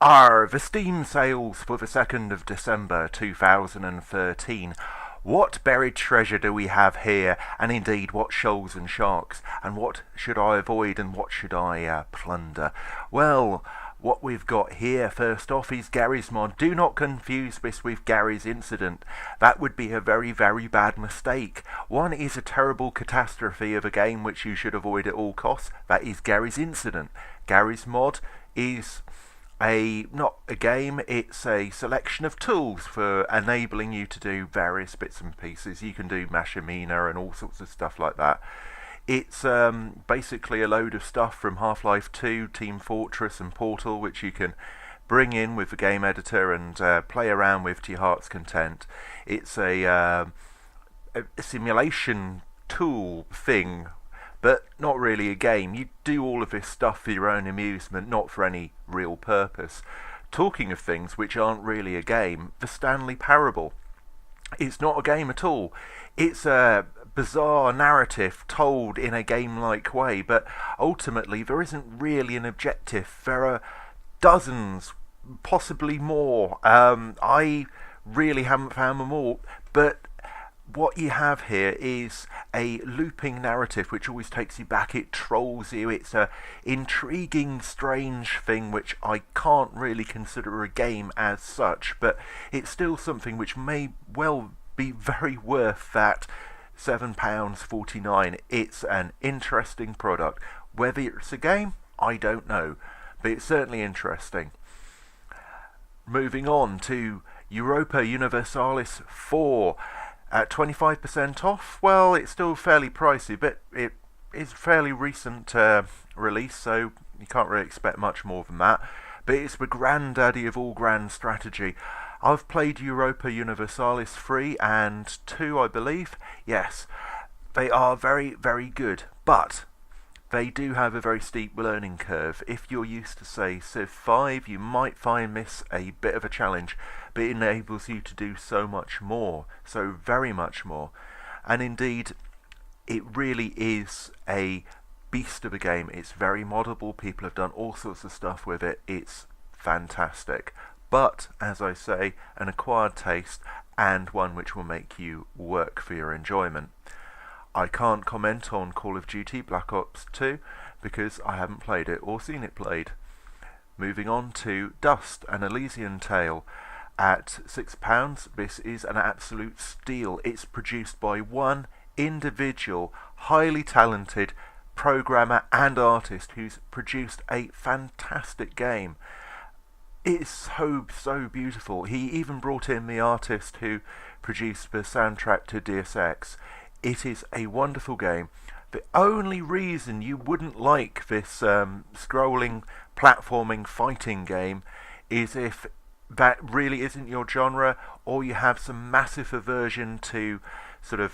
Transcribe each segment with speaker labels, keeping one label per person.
Speaker 1: The Steam sales for the 2nd of December 2013. What buried treasure do we have here, and indeed what shoals and sharks, and what should I avoid and what should I plunder? Well, what we've got here first off is Gary's mod. Do not confuse this with Gary's incident. That would be a very, very bad mistake. One is a terrible catastrophe of a game which you should avoid at all costs. That is Gary's incident. Gary's mod is not a game, it's a selection of tools for enabling you to do various bits and pieces. You can do Machinima and all sorts of stuff like that. It's basically a load of stuff from Half-Life 2, Team Fortress and Portal, which you can bring in with the game editor and play around with to your heart's content. It's a simulation tool thing, but not really a game. You do all of this stuff for your own amusement, not for any real purpose. Talking of things which aren't really a game, the Stanley Parable. It's not a game at all. It's a bizarre narrative told in a game-like way, but ultimately there isn't really an objective. There are dozens, possibly more. I really haven't found them all, but what you have here is a looping narrative which always takes you back. It trolls you. It's a intriguing, strange thing which I can't really consider a game as such, but it's still something which may well be very worth that £7.49. It's an interesting product. Whether it's a game, I don't know, but it's certainly interesting. Moving on to Europa Universalis 4. At 25% off, well, it's still fairly pricey, but it is a fairly recent release, so you can't really expect much more than that. But it's the granddaddy of all grand strategy. I've played Europa Universalis 3 and 2, I believe. Yes, they are very, very good, but they do have a very steep learning curve. If you're used to, say, Civ 5, you might find this a bit of a challenge, but it enables you to do so much more, so very much more. And indeed, it really is a beast of a game. It's very moddable. People have done all sorts of stuff with it. It's fantastic. But, as I say, an acquired taste and one which will make you work for your enjoyment. I can't comment on Call of Duty Black Ops 2 because I haven't played it or seen it played. Moving on to Dust, an Elysian Tale. At £6, this is an absolute steal. It's produced by one individual, highly talented programmer and artist who's produced a fantastic game. It's so beautiful. He even brought in the artist who produced the soundtrack to Deus Ex. It is a wonderful game. The only reason you wouldn't like this scrolling, platforming, fighting game is if that really isn't your genre, or you have some massive aversion to sort of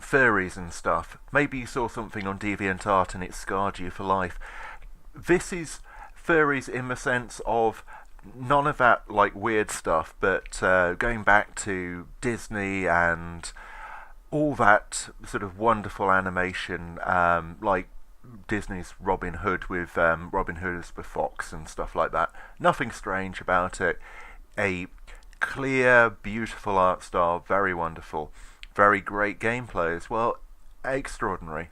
Speaker 1: furries and stuff. Maybe you saw something on DeviantArt and it scarred you for life. This is furries in the sense of none of that like weird stuff, but going back to Disney and all that sort of wonderful animation, like Disney's Robin Hood with Robin Hood as the fox and stuff like that. Nothing strange about it. A clear, beautiful art style, very wonderful. Very great gameplay as well. Extraordinary.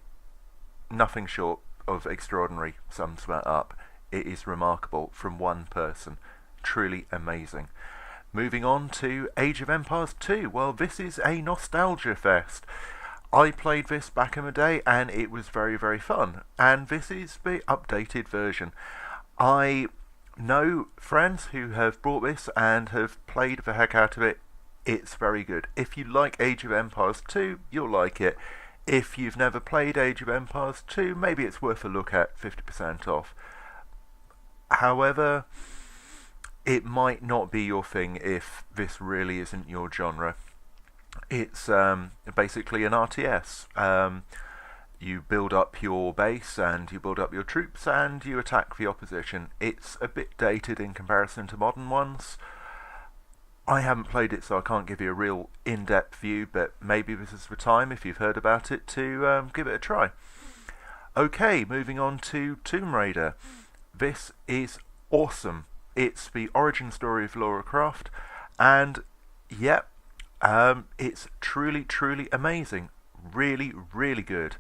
Speaker 1: Nothing short of extraordinary sums that up. It is remarkable from one person. Truly amazing. Moving on to Age of Empires 2. Well, this is a nostalgia fest. I played this back in the day and it was very, very fun. And this is the updated version. I know friends who have bought this and have played the heck out of it. It's very good. If you like Age of Empires 2, you'll like it. If you've never played Age of Empires 2, maybe it's worth a look at, 50% off. However, it might not be your thing if this really isn't your genre. It's basically an RTS. You build up your base and you build up your troops and you attack the opposition. It's a bit dated in comparison to modern ones. I haven't played it, so I can't give you a real in-depth view, but maybe this is the time, if you've heard about it, to give it a try. Okay, moving on to Tomb Raider. This is awesome. It's the origin story of Lara Croft, and yeah, it's truly, truly amazing. Really, really good.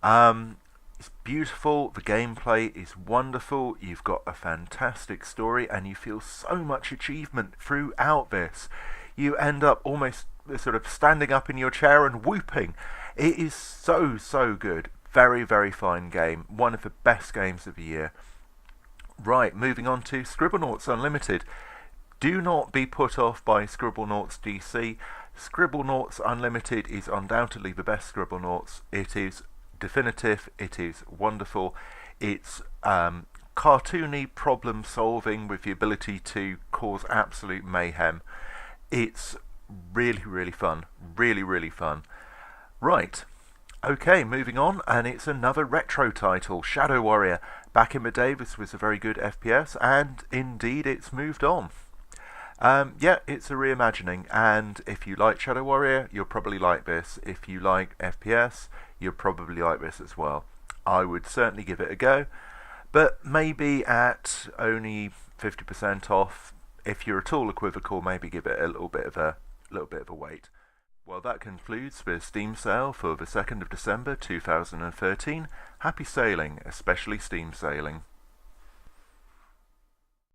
Speaker 1: It's beautiful. The gameplay is wonderful. You've got a fantastic story, and you feel so much achievement throughout this. You end up almost sort of standing up in your chair and whooping. It is so, so good. Very, very fine game. One of the best games of the year. Right, moving on to Scribblenauts Unlimited. Do not be put off by Scribblenauts DC. Scribblenauts Unlimited is undoubtedly the best Scribblenauts. It is definitive, it is wonderful. It's cartoony problem solving with the ability to cause absolute mayhem. It's really, really fun. Really, really fun. Right. Okay, moving on, and it's another retro title, Shadow Warrior. Back in the day, this was a very good FPS, and indeed it's moved on. Yeah, it's a reimagining, and if you like Shadow Warrior, you'll probably like this. If you like FPS, you'll probably like this as well. I would certainly give it a go, but maybe at only 50% off. If you're at all equivocal, maybe give it a little bit of a wait. Well, that concludes the Steam sale for the 2nd of December 2013. Happy sailing, especially Steam sailing.